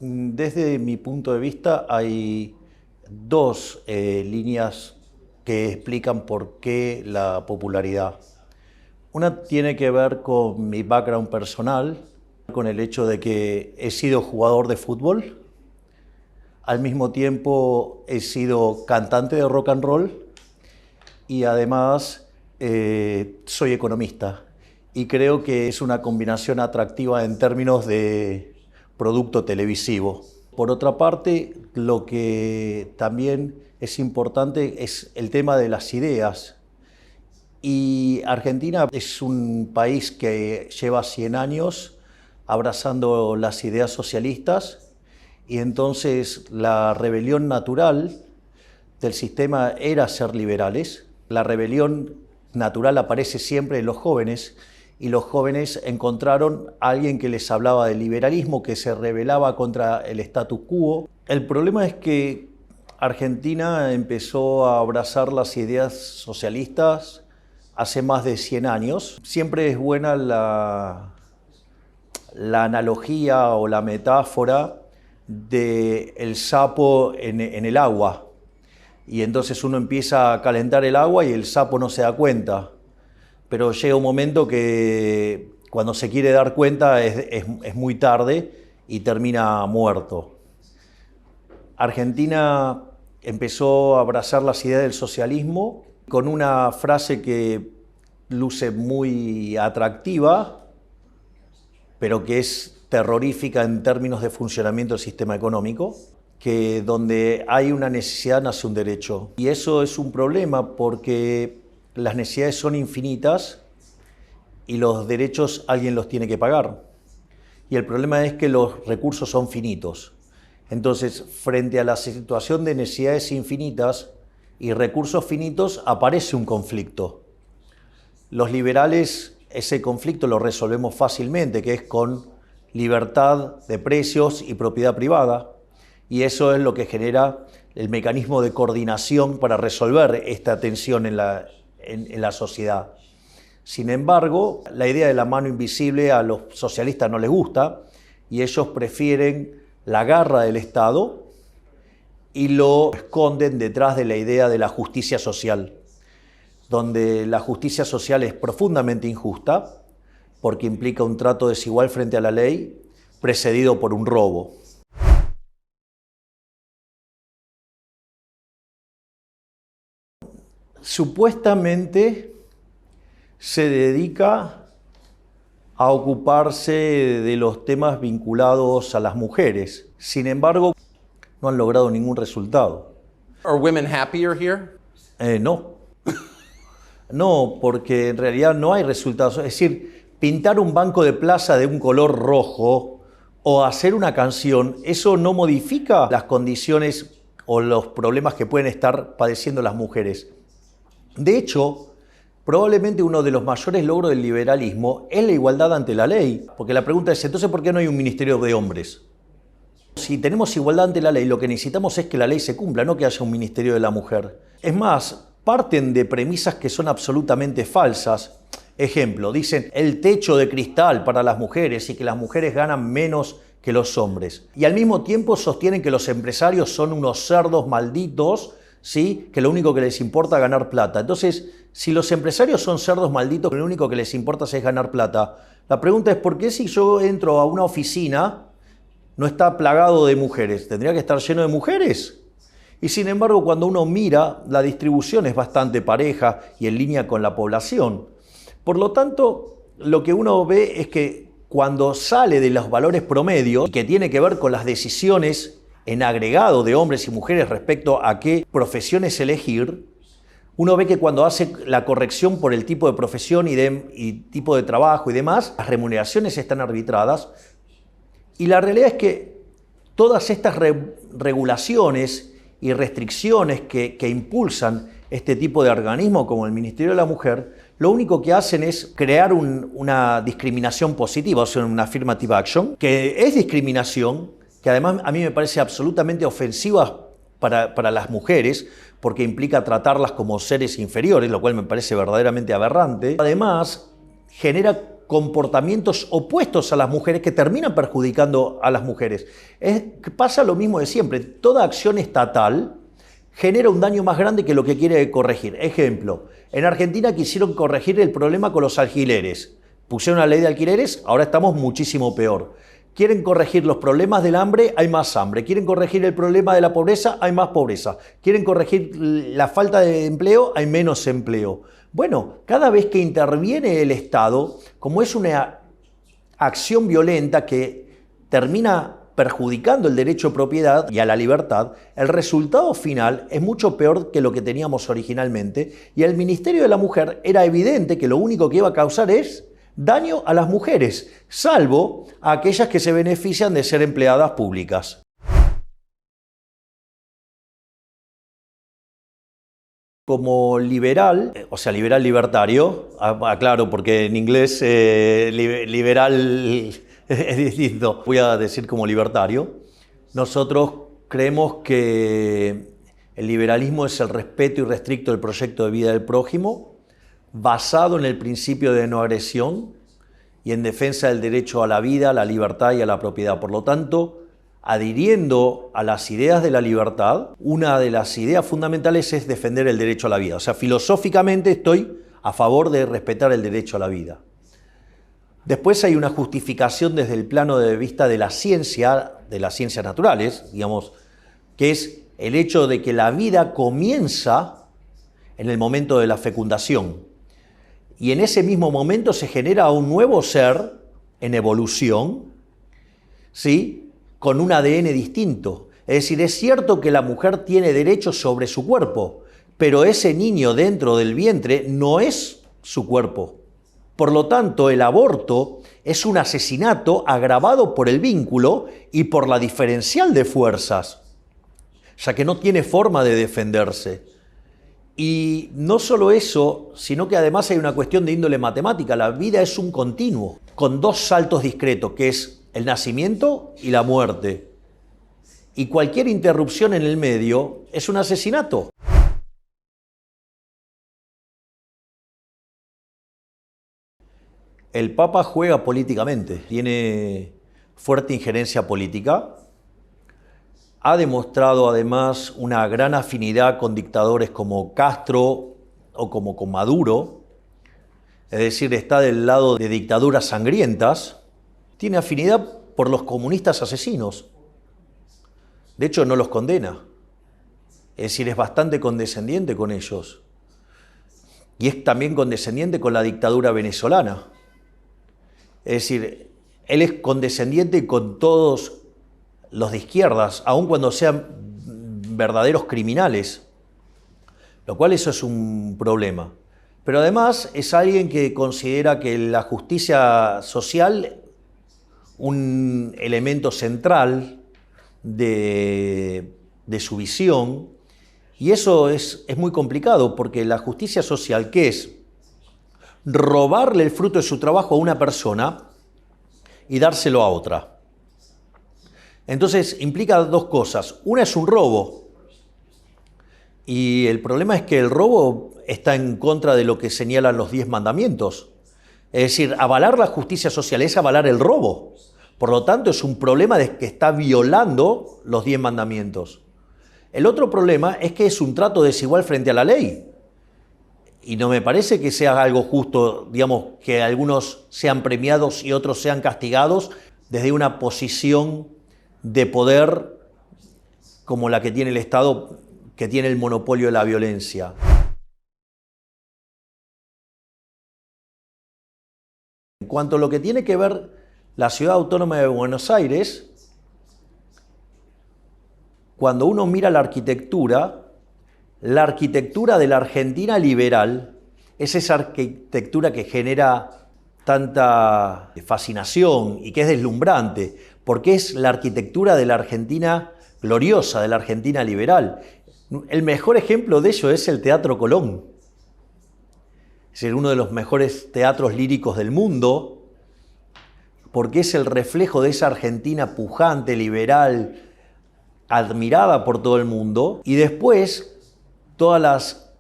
Desde mi punto de vista hay dos líneas que explican por qué la popularidad. Una tiene que ver con mi background personal, con el hecho de que he sido jugador de fútbol, al mismo tiempo he sido cantante de rock and roll y además soy economista. Y creo que es una combinación atractiva en términos de producto televisivo. Por otra parte, lo que también es importante es el tema de las ideas. Y Argentina es un país que lleva 100 años abrazando las ideas socialistas y entonces la rebelión natural del sistema era ser liberales. La rebelión natural aparece siempre en los jóvenes y los jóvenes encontraron a alguien que les hablaba del liberalismo, que se rebelaba contra el status quo. El problema es que Argentina empezó a abrazar las ideas socialistas hace más de 100 años. Siempre es buena la analogía o la metáfora del sapo en el agua. Y entonces uno empieza a calentar el agua y el sapo no se da cuenta. Pero llega un momento que cuando se quiere dar cuenta es muy tarde y termina muerto. Argentina empezó a abrazar las ideas del socialismo con una frase que luce muy atractiva, pero que es terrorífica en términos de funcionamiento del sistema económico, que donde hay una necesidad nace un derecho. Y eso es un problema porque las necesidades son infinitas y los derechos alguien los tiene que pagar. Y el problema es que los recursos son finitos. Entonces, frente a la situación de necesidades infinitas y recursos finitos, aparece un conflicto. Los liberales ese conflicto lo resolvemos fácilmente, que es con libertad de precios y propiedad privada. Y eso es lo que genera el mecanismo de coordinación para resolver esta tensión en la sociedad. Sin embargo, la idea de la mano invisible a los socialistas no les gusta y ellos prefieren la garra del Estado y lo esconden detrás de la idea de la justicia social, donde la justicia social es profundamente injusta porque implica un trato desigual frente a la ley precedido por un robo. Supuestamente se dedica a ocuparse de los temas vinculados a las mujeres. Sin embargo, no han logrado ningún resultado. Are women happier here? No. No, porque en realidad no hay resultados. Es decir, pintar un banco de plaza de un color rojo o hacer una canción, eso no modifica las condiciones o los problemas que pueden estar padeciendo las mujeres. De hecho, probablemente uno de los mayores logros del liberalismo es la igualdad ante la ley. Porque la pregunta es, entonces, ¿por qué no hay un ministerio de hombres? Si tenemos igualdad ante la ley, lo que necesitamos es que la ley se cumpla, no que haya un ministerio de la mujer. Es más, parten de premisas que son absolutamente falsas. Ejemplo, dicen el techo de cristal para las mujeres y que las mujeres ganan menos que los hombres. Y al mismo tiempo sostienen que los empresarios son unos cerdos malditos, ¿sí? Que lo único que les importa es ganar plata. Entonces, si los empresarios son cerdos malditos, que lo único que les importa es ganar plata, la pregunta es ¿por qué si yo entro a una oficina no está plagado de mujeres? ¿Tendría que estar lleno de mujeres? Y sin embargo, cuando uno mira, la distribución es bastante pareja y en línea con la población. Por lo tanto, lo que uno ve es que cuando sale de los valores promedios, que tiene que ver con las decisiones en agregado de hombres y mujeres respecto a qué profesiones elegir, uno ve que cuando hace la corrección por el tipo de profesión y tipo de trabajo y demás, las remuneraciones están arbitradas. Y la realidad es que todas estas regulaciones y restricciones que impulsan este tipo de organismo como el Ministerio de la Mujer, lo único que hacen es crear una discriminación positiva, o sea, una affirmative action, que es discriminación, que además a mí me parece absolutamente ofensiva para las mujeres, porque implica tratarlas como seres inferiores, lo cual me parece verdaderamente aberrante. Además, genera comportamientos opuestos a las mujeres que terminan perjudicando a las mujeres. Pasa lo mismo de siempre. Toda acción estatal genera un daño más grande que lo que quiere corregir. Ejemplo, en Argentina quisieron corregir el problema con los alquileres. Pusieron una ley de alquileres, ahora estamos muchísimo peor. Quieren corregir los problemas del hambre, hay más hambre. Quieren corregir el problema de la pobreza, hay más pobreza. Quieren corregir la falta de empleo, hay menos empleo. Bueno, cada vez que interviene el Estado, como es una acción violenta que termina perjudicando el derecho a propiedad y a la libertad, el resultado final es mucho peor que lo que teníamos originalmente, y el Ministerio de la Mujer era evidente que lo único que iba a causar es daño a las mujeres, salvo a aquellas que se benefician de ser empleadas públicas. Como liberal, o sea, liberal libertario, aclaro porque en inglés liberal es distinto, voy a decir como libertario, nosotros creemos que el liberalismo es el respeto irrestricto del proyecto de vida del prójimo, basado en el principio de no agresión y en defensa del derecho a la vida, a la libertad y a la propiedad. Por lo tanto, adhiriendo a las ideas de la libertad, una de las ideas fundamentales es defender el derecho a la vida. O sea, filosóficamente estoy a favor de respetar el derecho a la vida. Después hay una justificación desde el plano de vista de las ciencias naturales, digamos, que es el hecho de que la vida comienza en el momento de la fecundación. Y en ese mismo momento se genera un nuevo ser en evolución, ¿sí?, con un ADN distinto. Es decir, es cierto que la mujer tiene derechos sobre su cuerpo, pero ese niño dentro del vientre no es su cuerpo. Por lo tanto, el aborto es un asesinato agravado por el vínculo y por la diferencial de fuerzas, ya que no tiene forma de defenderse. Y no solo eso, sino que además hay una cuestión de índole matemática. La vida es un continuo, con dos saltos discretos, que es el nacimiento y la muerte. Y cualquier interrupción en el medio es un asesinato. El Papa juega políticamente, tiene fuerte injerencia política, ha demostrado además una gran afinidad con dictadores como Castro o como con Maduro, es decir, está del lado de dictaduras sangrientas. Tiene afinidad por los comunistas asesinos. De hecho, no los condena. Es decir, es bastante condescendiente con ellos. Y es también condescendiente con la dictadura venezolana. Es decir, él es condescendiente con todos los de izquierdas, aun cuando sean verdaderos criminales. Lo cual eso es un problema. Pero además es alguien que considera que la justicia social un elemento central de su visión, y eso es muy complicado, porque la justicia social, ¿qué es? Robarle el fruto de su trabajo a una persona y dárselo a otra. Entonces implica dos cosas. Una es un robo, y el problema es que el robo está en contra de lo que señalan los 10 mandamientos. Es decir, avalar la justicia social es avalar el robo. Por lo tanto, es un problema de que está violando los 10 mandamientos. El otro problema es que es un trato desigual frente a la ley. Y no me parece que sea algo justo, digamos, que algunos sean premiados y otros sean castigados desde una posición de poder como la que tiene el Estado, que tiene el monopolio de la violencia. En cuanto a lo que tiene que ver la Ciudad Autónoma de Buenos Aires, cuando uno mira la arquitectura de la Argentina liberal es esa arquitectura que genera tanta fascinación y que es deslumbrante, porque es la arquitectura de la Argentina gloriosa, de la Argentina liberal. El mejor ejemplo de ello es el Teatro Colón. Es uno de los mejores teatros líricos del mundo, porque es el reflejo de esa Argentina pujante, liberal, admirada por todo el mundo. Y después, todas las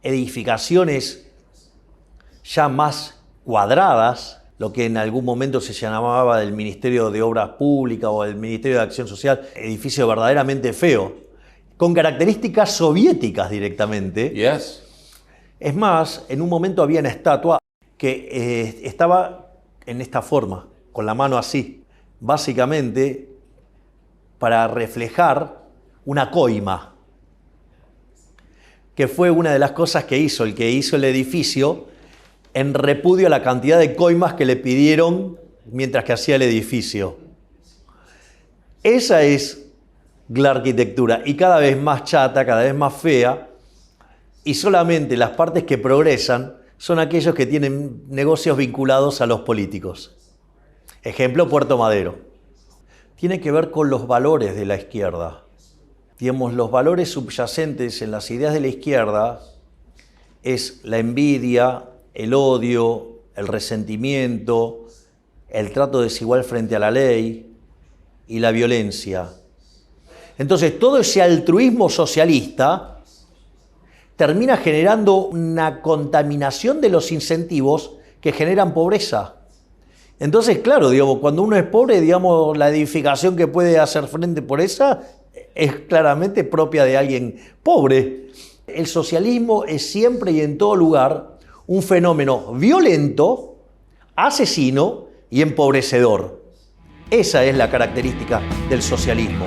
edificaciones ya más cuadradas, lo que en algún momento se llamaba del Ministerio de Obras Públicas o del Ministerio de Acción Social, edificio verdaderamente feo, con características soviéticas directamente. Yes. Es más, en un momento había una estatua que estaba en esta forma, con la mano así, básicamente para reflejar una coima, que fue una de las cosas que hizo el edificio en repudio a la cantidad de coimas que le pidieron mientras que hacía el edificio. Esa es la arquitectura, y cada vez más chata, cada vez más fea, y solamente las partes que progresan son aquellos que tienen negocios vinculados a los políticos. Ejemplo, Puerto Madero. Tiene que ver con los valores de la izquierda. Digamos, los valores subyacentes en las ideas de la izquierda es la envidia, el odio, el resentimiento, el trato desigual frente a la ley y la violencia. Entonces, todo ese altruismo socialista termina generando una contaminación de los incentivos que generan pobreza. Entonces, claro, digamos, cuando uno es pobre, digamos, la edificación que puede hacer frente por esa es claramente propia de alguien pobre. El socialismo es siempre y en todo lugar un fenómeno violento, asesino y empobrecedor. Esa es la característica del socialismo.